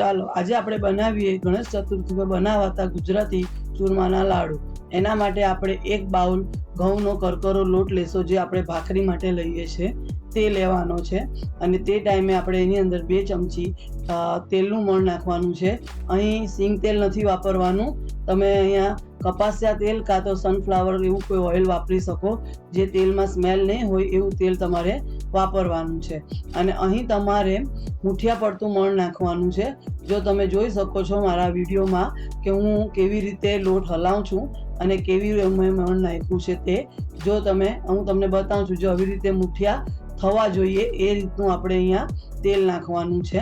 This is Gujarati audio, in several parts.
ચાલો આજે આપણે બનાવીએ ગણેશ ચતુર્થી પર બનાવાતા ગુજરાતી ચૂરમાના લાડુ. એના માટે આપણે એક બાઉલ ઘઉંનો કરકરો લોટ લેશો, જે આપણે ભાખરી માટે લઈએ છીએ તે લેવાનો છે. અને તે ટાઈમે આપણે એની અંદર 2 ચમચી તેલનું મોણ નાખવાનું છે. અહીં સિંગ તેલ નથી વાપરવાનું, તમે અહીંયા કપાસિયા તેલ કાં તો સનફ્લાવર એવું કોઈ ઓઇલ વાપરી શકો, જે તેલમાં સ્મેલ નહીં હોય એવું તેલ તમારે વાપરવાનું છે. અને અહીં તમારે મુઠિયા પડતું મોણ નાખવાનું છે. જો તમે જોઈ શકો છો મારા વિડીયોમાં કે હું કેવી રીતે લોટ હલાવું છું અને કેવી મેં મોણ નાખ્યું છે તે, જો હું તમને બતાવું છું. જો આવી રીતે મુઠિયા થવા જોઈએ એ રીતનું આપણે અહીંયા તેલ નાખવાનું છે.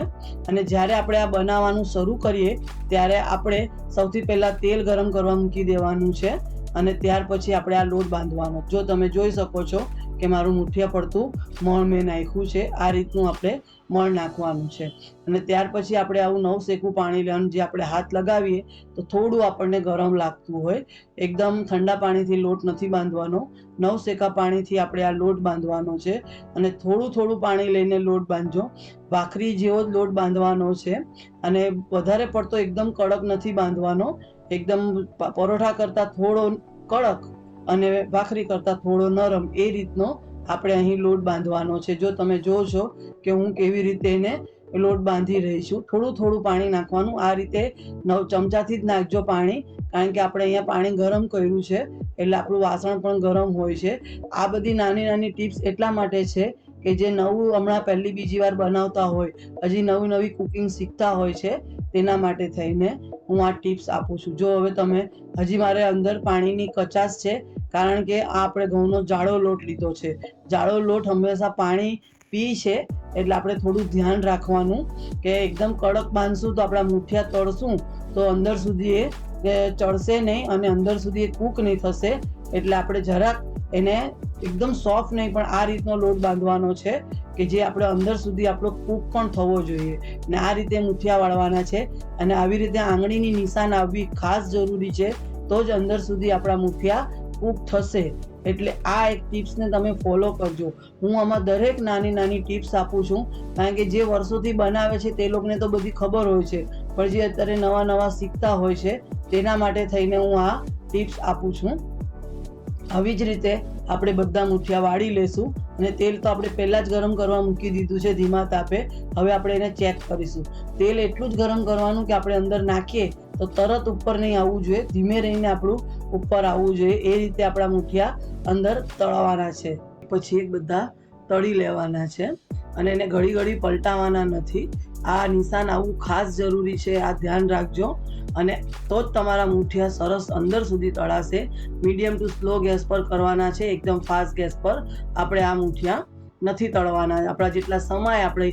અને જ્યારે આપણે આ બનાવવાનું શરૂ કરીએ ત્યારે આપણે સૌથી પહેલાં તેલ ગરમ કરવા મૂકી દેવાનું છે અને ત્યાર પછી આપણે આ લોટ બાંધવાનો. જો તમે જોઈ શકો છો કે મારું મુઠિયા પડતું મોણ મેં નાખ્યું છે, આ રીતનું આપણે મોણ નાખવાનું છે. અને ત્યાર પછી આપણે આવું નવશેકું પાણી લેવાનું, જે આપણે હાથ લગાવીએ તો થોડું આપણને ગરમ લાગતું હોય. એકદમ ઠંડા પાણીથી લોટ નથી બાંધવાનો, નવશેકા પાણીથી આપણે આ લોટ બાંધવાનો છે. અને થોડું થોડું પાણી લઈને લોટ બાંધજો. ભાખરી જેવો જ લોટ બાંધવાનો છે અને વધારે પડતો એકદમ કડક નથી બાંધવાનો, એકદમ પરોઠા કરતાં થોડો કડક અને ભાખરી કરતાં થોડો નરમ, એ રીતનો આપણે અહીં લોટ બાંધવાનો છે. જો તમે જોશો કે હું કેવી રીતે એને લોટ બાંધી રહી છું. થોડું થોડું પાણી નાખવાનું, આ રીતે ચમચાથી જ નાખજો પાણી, કારણ કે આપણે અહીંયા પાણી ગરમ કર્યું છે એટલે આપણું વાસણ પણ ગરમ હોય છે. આ બધી નાની નાની ટિપ્સ એટલા માટે છે કે જે નવું હમણાં પહેલી બીજી વાર બનાવતા હોય, હજી નવી કુકિંગ શીખતા હોય છે, તેના માટે થઈને હું આ ટિપ્સ આપું છું. જો હવે તમે હજી મારે અંદર પાણીની કચાશ છે, કારણ કે આ આપણે ઘઉંનો જાડો લોટ લીધો છે. જાડો લોટ હંમેશા પાણી પી છે, એટલે આપણે થોડું ધ્યાન રાખવાનું કે એકદમ કડક બાંધશું તો આપણા મુઠિયા તળશું તો અંદર સુધી એ ચડશે નહીં અને અંદર સુધી એ કૂક નહીં થશે. એટલે આપણે જરાક એને એકદમ સોફ્ટ નહીં પણ આ રીતનો લોટ બાંધવાનો છે કે જે આપણે અંદર સુધી આપણો કૂક પણ થવો જોઈએ. ને આ રીતે મુઠિયા વાળવાના છે અને આવી રીતે આંગળીની નિશાન આવવી ખાસ જરૂરી છે, તો જ અંદર સુધી આપણા મુઠિયા કૂક થશે. એટલે આ એક ટિપ્સને તમે ફોલો કરજો. હું આમાં દરેક નાની નાની ટિપ્સ આપું છું, કારણ કે જે વર્ષોથી બનાવે છે તે લોકોને તો બધી ખબર હોય છે, પણ જે અત્યારે નવા શીખતા હોય છે તેના માટે થઈને હું આ ટિપ્સ આપું છું. આવી જ રીતે આપણે બધા મુઠિયા વાળી લેશું અને તેલ તો આપણે પહેલાં જ ગરમ કરવા મૂકી દીધું છે ધીમા તાપે. હવે આપણે એને ચેક કરીશું. તેલ એટલું જ ગરમ કરવાનું કે આપણે અંદર નાખીએ તો તરત ઉપર નહીં આવવું જોઈએ, ધીમે રહીને આપણું ઉપર આવવું જોઈએ. એ રીતે આપણા મુઠિયા અંદર તળવાના છે. પછી એક બધા તળી લેવાના છે અને એને ઘડી પલટાવાના નથી. આ નિશાન આવવું ખાસ જરૂરી છે, આ ધ્યાન રાખજો. અને તો જ તમારા મુઠિયા સરસ અંદર સુધી તળાશે. મીડિયમ ટુ સ્લો ગેસ પર કરવાના છે, એકદમ ફાસ્ટ ગેસ પર આપણે આ મુઠિયા નથી તળવાના. આપણા જેટલા સમય આપણે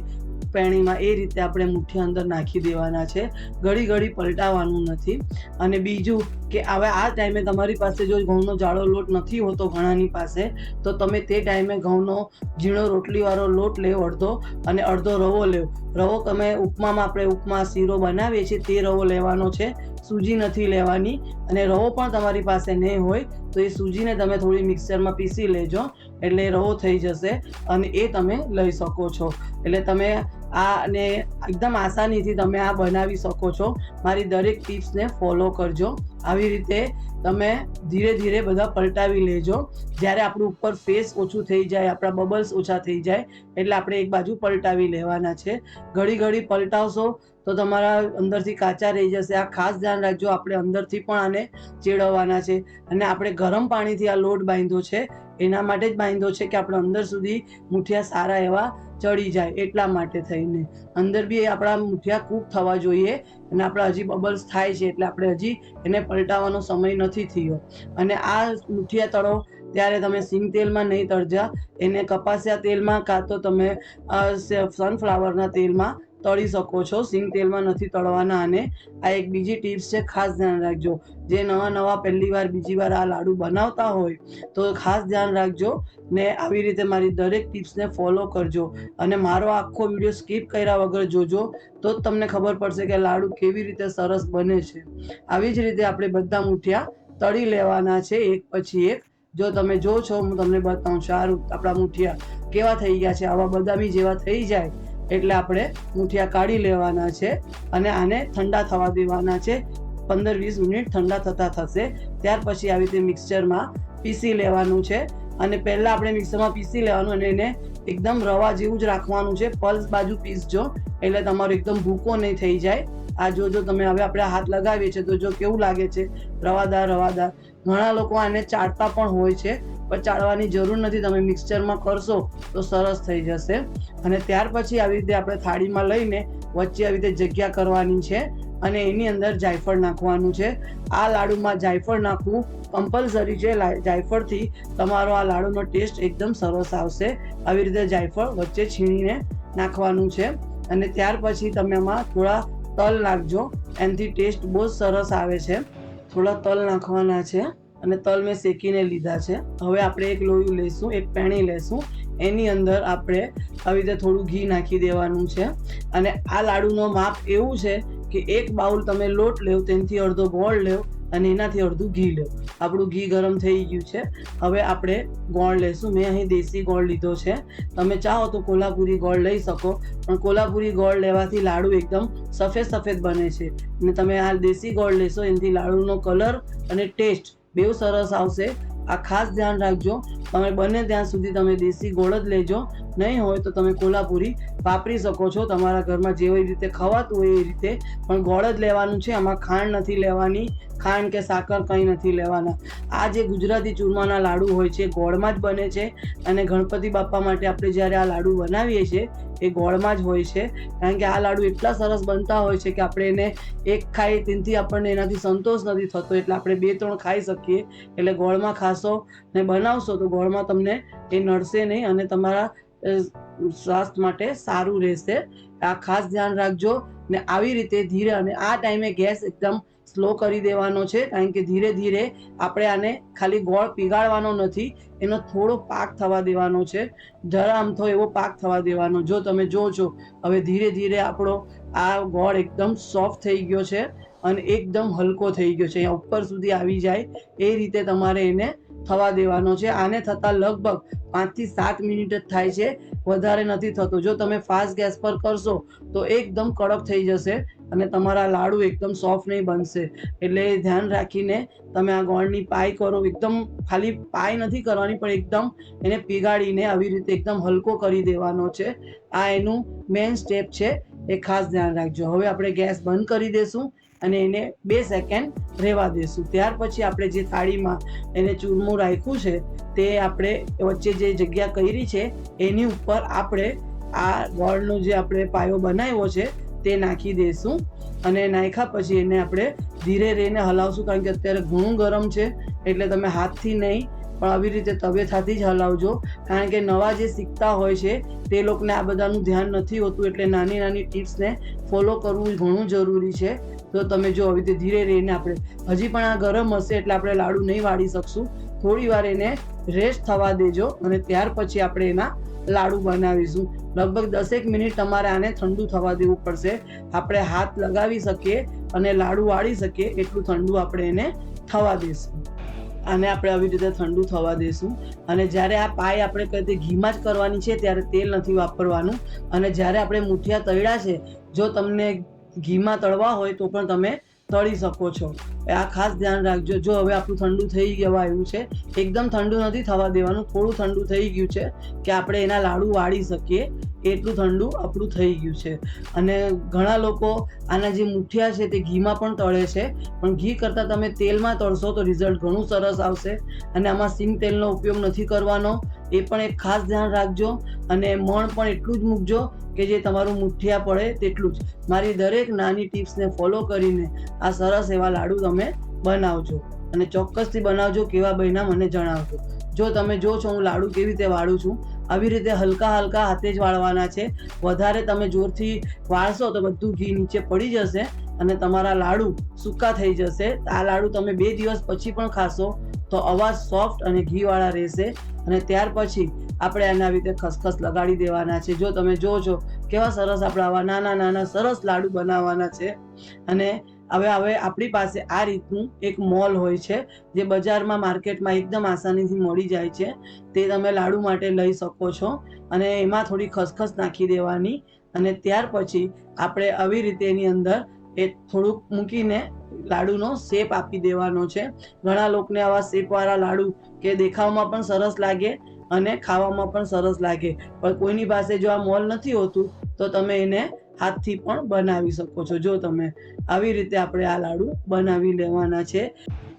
પેણીમાં એ રીતે આપણે મુઠિયા અંદર નાખી દેવાના છે, ઘડી પલટાવવાનું નથી. અને બીજું કે હવે આ ટાઈમે તમારી પાસે જો ઘઉંનો જાડો લોટ નથી હોતો ઘણાની પાસે, તો તમે તે ટાઈમે ઘઉંનો ઝીણો રોટલીવાળો લોટ લેવો અડધો, અને અડધો રવો લેવો. રવો તમે ઉપમામાં આપણે ઉપમા શીરો બનાવીએ છીએ તે રવો લેવાનો છે, સૂજી નથી લેવાની. અને રવો પણ તમારી પાસે નહીં હોય તો એ સૂજીને તમે થોડી મિક્સરમાં પીસી લેજો, એટલે રવો થઈ જશે અને એ તમે લઈ શકો છો. એટલે તમે આને એકદમ આસાનીથી તમે આ બનાવી શકો છો. મારી દરેક ટિપ્સને ફોલો કરજો. આવી રીતે તમે ધીરે બધા પલટાવી લેજો. જ્યારે આપણું ઉપર ફેસ ઓછું થઈ જાય, આપણા બબલ્સ ઓછા થઈ જાય, એટલે આપણે એક બાજુ પલટાવી લેવાના છે. ઘડી પલટાવશો તો તમારા અંદરથી કાચા રહી જશે. આ ખાસ ધ્યાન રાખજો. આપણે અંદરથી પણ આને ચેડવવાના છે અને આપણે ગરમ પાણીથી આ લોટ બાંધ્યો છે, એના માટે જ બાંધ્યો છે કે આપણે અંદર સુધી મુઠિયા સારા એવા ચડી જાય, એટલા માટે થઈને. અંદર બી આપણા મુઠિયા કૂક થવા જોઈએ અને આપણા હજી બબલ્સ થાય છે, એટલે આપણે હજી એને પલટાવવાનો સમય નથી થયો. અને આ મુઠિયા તળો ત્યારે તમે સિંગ તેલમાં નહીં તળજા, એને કપાસિયા તેલમાં કાં તો તમે સનફ્લાવરના તેલમાં તળી શકો છો. સિંગ તેલમાં નથી તળવાના. અને આ એક બીજી ટિપ્સ છે, ખાસ ધ્યાન રાખજો. જે નવા પહેલી વાર બીજી વાર આ લાડુ બનાવતા હોય તો ખાસ ધ્યાન રાખજો ને આવી રીતે મારી દરેક ટિપ્સને ફોલો કરજો. અને મારો આખો વિડીયો સ્કીપ કર્યા વગર જોજો, તો જ તમને ખબર પડશે કે લાડુ કેવી રીતે સરસ બને છે. આવી જ રીતે આપણે બધા મુઠિયા તળી લેવાના છે એક પછી એક. જો તમે જો છો હું તમને બતાવું છું, આપણા મુઠિયા કેવા થઈ ગયા છે. આવા બદામી જેવા થઈ જાય એટલે આપણે મુઠિયા કાઢી લેવાના છે અને આને ઠંડા થવા દેવાના છે. 15-20 મિનિટ ઠંડા થતા થશે. ત્યાર પછી આવી રીતે મિક્સચરમાં પીસી લેવાનું છે. અને પહેલાં આપણે મિક્સરમાં પીસી લેવાનું અને એને એકદમ રવા જેવું જ રાખવાનું છે. પલ્સ બાજુ પીસજો એટલે તમારો એકદમ ભૂકો નહીં થઈ જાય. આ જો તમે હવે આપણે હાથ લગાવીએ છીએ તો જો કેવું લાગે છે, રવાદાર. ઘણા લોકો આને ચાળતા પણ હોય છે, પણ ચાળવાની જરૂર નથી. તમે મિક્સચરમાં કરશો તો સરસ થઈ જશે. અને ત્યાર પછી આવી રીતે આપણે થાળીમાં લઈને વચ્ચે આવી રીતે જગ્યા કરવાની છે અને એની અંદર જાયફળ નાખવાનું છે. આ લાડુમાં જાયફળ નાખવું કમ્પલસરી છે. જાયફળથી તમારો આ લાડુનો ટેસ્ટ એકદમ સરસ આવશે. આવી રીતે જાયફળ વચ્ચે છીણીને નાખવાનું છે. અને ત્યાર પછી તમે આમાં થોડા તલ નાખજો, એનાથી ટેસ્ટ બહુ જ સરસ આવે છે. થોડા તલ નાખવાના છે અને તલ મેં શેકીને લીધા છે. હવે આપણે એક લોયું લઈશું, એક પેણી લેશું. એની અંદર આપણે આવી રીતે થોડું ઘી નાખી દેવાનું છે. અને આ લાડુનો માપ એવું છે કે એક બાઉલ તમે લોટ લેવ, તેનાથી અડધો ગોળ લેવ અને એનાથી અડધું ઘી લેવ. આપણું ઘી ગરમ થઈ ગયું છે. હવે આપણે ગોળ લઈશું. મેં અહીં દેશી ગોળ લીધો છે. તમે ચાહો તો કોલ્હાપુરી ગોળ લઈ શકો, પણ કોલ્હાપુરી ગોળ લેવાથી લાડુ એકદમ સફેદ બને છે. અને તમે આ દેશી ગોળ લેશો એનાથી લાડુનો કલર અને ટેસ્ટ બેઉ સરસ આવશે. આ ખાસ ધ્યાન રાખજો. તમે બને ત્યાં સુધી તમે દેશી ગોળ જ લેજો. નહીં હોય તો તમે કોલ્હાપુરી વાપરી શકો છો, તમારા ઘરમાં જેવી રીતે ખવાતું હોય એ રીતે, પણ ગોળ જ લેવાનું છે. આમાં ખાંડ નથી લેવાની, ખાંડ કે સાકર કંઈ નથી લેવાના. આ જે ગુજરાતી ચૂરમાના લાડુ હોય છે ગોળમાં જ બને છે. અને ગણપતિ બાપા માટે આપણે જ્યારે આ લાડુ બનાવીએ છીએ એ ગોળમાં જ હોય છે. કારણ કે આ લાડુ એટલા સરસ બનતા હોય છે કે આપણે એને એક ખાઈ તેનાથી આપણને એનાથી સંતોષ નથી થતો, એટલે આપણે 2-3 ખાઈ શકીએ. એટલે ગોળમાં ખાશો ને બનાવશો તો ગોળમાં તમને એ નડશે નહીં અને તમારા સ્વાસ્થ્ય માટે સારું રહેશે. આ ખાસ ધ્યાન રાખજો. ને આવી રીતે ધીરે, અને આ ટાઈમે ગેસ એકદમ સ્લો કરી દેવાનો છે, કારણ કે ધીરે ધીરે આપણે આને ખાલી ગોળ પીગાળવાનો નથી, એનો થોડો પાક થવા દેવાનો છે. જરા અમથો એવો પાક થવા દેવાનો. જો તમે જો છો હવે ધીરે ધીરે આપણો આ ગોળ એકદમ સોફ્ટ થઈ ગયો છે અને એકદમ હલકો થઈ ગયો છે. અહીંયા ઉપર સુધી આવી જાય એ રીતે તમારે એને થવા દેવાનો છે. આને થતાં લગભગ 5 થી 7 મિનિટ જ થાય છે, વધારે નથી થતો. જો તમે ફાસ્ટ ગેસ પર કરશો તો એકદમ કડક થઈ જશે અને તમારા લાડુ એકદમ સોફ્ટ નહીં બનશે. એટલે ધ્યાન રાખીને તમે આ ગોળની પાઈ કરો. એકદમ ખાલી પાઈ નથી કરવાની, પણ એકદમ એને પીગાળીને આવી રીતે એકદમ હલકો કરી દેવાનો છે. આ એનું મેઇન સ્ટેપ છે, એ ખાસ ધ્યાન રાખજો. હવે આપણે ગેસ બંધ કરી દઈશું અને એને 2 સેકન્ડ રહેવા દઈશું. ત્યાર પછી આપણે જે થાળીમાં એને ચૂરમું રાખ્યું છે તે આપણે વચ્ચે જે જગ્યા કરી છે એની ઉપર આપણે આ ગોળનો જે આપણે પાયો બનાવ્યો છે તે નાખી દઈશું. અને નાખ્યા પછી એને આપણે ધીરે રહીને હલાવશું, કારણ કે અત્યારે ઘણું ગરમ છે. એટલે તમે હાથથી નહીં પણ આવી રીતે તવેથાથી જ હલાવજો, કારણ કે નવા જે શીખતા હોય છે તે લોકોને આ બધાનું ધ્યાન નથી હોતું. એટલે નાની નાની ટિપ્સને ફોલો કરવું ઘણું જરૂરી છે. તો તમે જો આવી રીતે ધીરે રહીને, આપણે હજી પણ આ ગરમ હશે એટલે આપણે લાડુ નહીં વાળી શકશું. થોડી વાર એને રેસ્ટ થવા દેજો અને ત્યાર પછી આપણે એના લાડુ બનાવીશું. લગભગ 10 મિનિટ તમારે આને ઠંડુ થવા દેવું પડશે. આપણે હાથ લગાવી શકીએ અને લાડુ વાળી શકીએ એટલું ઠંડુ આપણે એને થવા દઈશું. આને આપણે આવી રીતે ઠંડુ થવા દઈશું. અને જ્યારે આ પાય આપણે કહીએ ઘીમાં જ કરવાની છે ત્યારે તેલ નથી વાપરવાનું. અને જ્યારે આપણે મુઠિયા તળ્યા છે, જો તમને ઘીમાં તળવા હોય તો પણ તમે તળી શકો છો. આ ખાસ ધ્યાન રાખજો. જો હવે આપણું ઠંડુ થઈ જવા આવ્યું છે, એકદમ ઠંડુ નથી થવા દેવાનું, થોડું ઠંડુ થઈ ગયું છે કે આપણે એના લાડુ વાળી શકીએ એટલું ઠંડુ આપણું થઈ ગયું છે. અને ઘણા લોકો આના જે મુઠિયા છે તે ઘીમાં પણ તળે છે, પણ ઘી કરતાં તમે તેલમાં તળશો તો રિઝલ્ટ ઘણું સરસ આવશે. અને આમાં સિંગ તેલનો ઉપયોગ નથી કરવાનો, એ પણ એક ખાસ ધ્યાન રાખજો. અને મણ પણ એટલું જ મૂકજો કે જે તમારું મુઠિયા પડે તેટલું જ. મારી દરેક નાની ટિપ્સને ફોલો કરીને આ સરસ એવા લાડુ તમે બનાવજો અને ચોક્કસથી બનાવજો. કેવા બન્યા મને જણાવજો. જો તમે જો છો હું લાડુ કેવી રીતે વાળું છું, આવી રીતે હલકા હલકા હાથે જ વાળવાના છે. વધારે તમે જોરથી વાળશો તો બધું ઘી નીચે પડી જશે અને તમારા લાડુ સૂકા થઈ જશે. આ લાડુ તમે 2 દિવસ પછી પણ ખાશો તો અવાજ સોફ્ટ અને ઘીવાળા રહેશે. અને ત્યાર પછી આપણે આને આવી રીતે ખસખસ લગાડી દેવાના છે. જો તમે જો છો કેવા સરસ આપણે આવા નાના નાના સરસ લાડુ બનાવવાના છે. અને હવે આપણી પાસે આ રીતનું એક મોલ હોય છે જે બજારમાં માર્કેટમાં એકદમ આસાનીથી મળી જાય છે. તે તમે લાડુ માટે લઈ શકો છો. અને એમાં થોડી ખસખસ નાખી દેવાની અને ત્યાર પછી આપણે આવી રીતે એની અંદર એ થોડુંક મૂકીને લાડુનો શેપ આપી દેવાનો છે. ઘણા લોકોને આવા શેપવાળા લાડુ કે દેખાવમાં પણ સરસ લાગે અને ખાવામાં પણ સરસ લાગે, પણ કોઈની પાસે જો આ મોલ નથી હોતું તો તમે એને હાથથી પણ બનાવી શકો છો. જો તમે આવી રીતે આપણે આ લાડુ બનાવી લેવાના છે.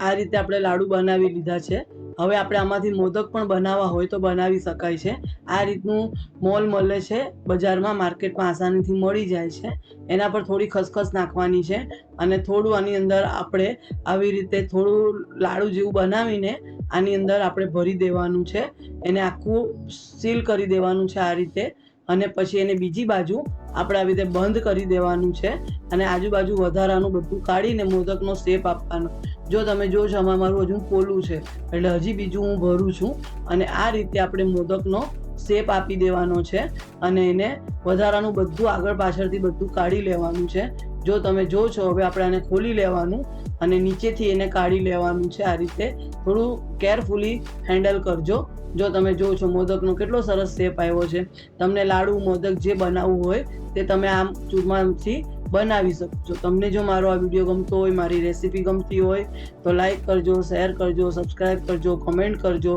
આ રીતે આપણે લાડુ બનાવી લીધા છે. હવે આપણે આમાંથી મોદક પણ બનાવવા હોય તો બનાવી શકાય છે. આ રીતનું મોલ મળે છે બજારમાં, માર્કેટમાં આસાનીથી મળી જાય છે. એના પર થોડી ખસખસ નાખવાની છે અને થોડું આની અંદર આપણે આવી રીતે થોડું લાડુ જેવું બનાવીને આની અંદર આપણે ભરી દેવાનું છે. એને આખું સીલ કરી દેવાનું છે આ રીતે, અને પછી એને બીજી બાજુ આપણે આવી રીતે બંધ કરી દેવાનું છે અને આજુબાજુ વધારાનું બધું કાઢીને મોદકનો શેપ આપવાનો. જો તમે જોશો આમાં મારું હજુ પોલું છે એટલે હજી બીજું હું ભરું છું, અને આ રીતે આપણે મોદકનો શેપ આપી દેવાનો છે અને એને વધારાનું બધું આગળ પાછળથી બધું કાઢી લેવાનું છે. જો તમે જોશો હવે આપણે આને ખોલી લેવાનું અને નીચેથી એને કાઢી લેવાનું છે. આ રીતે થોડું કેરફુલી હેન્ડલ કરજો. જો તમે જોશો મોદકનો કેટલો સરસ શેપ આવ્યો છે. તમને લાડુ મોદક જે બનાવવું હોય તે તમે આમ ચૂરમાથી બનાવી શકો છો. તમને જો મારો આ વિડીયો ગમતો હોય, મારી રેસીપી ગમતી હોય તો લાઈક કરજો, શેર કરજો, સબસ્ક્રાઈબ કરજો, કમેન્ટ કરજો.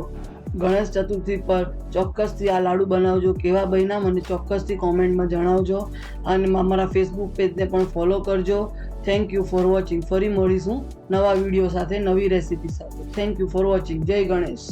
ગણેશ ચતુર્થી પર ચોક્કસથી આ લાડુ બનાવજો. કેવા બન્યા મને ચોક્કસથી કોમેન્ટમાં જણાવજો અને અમારા ફેસબુક પેજને પણ ફોલો કરજો. Thank you for watching. ફરી મળીશું નવા વિડીયો સાથે, નવી રેસીપી સાથે. Thank you for watching. જય ગણેશ.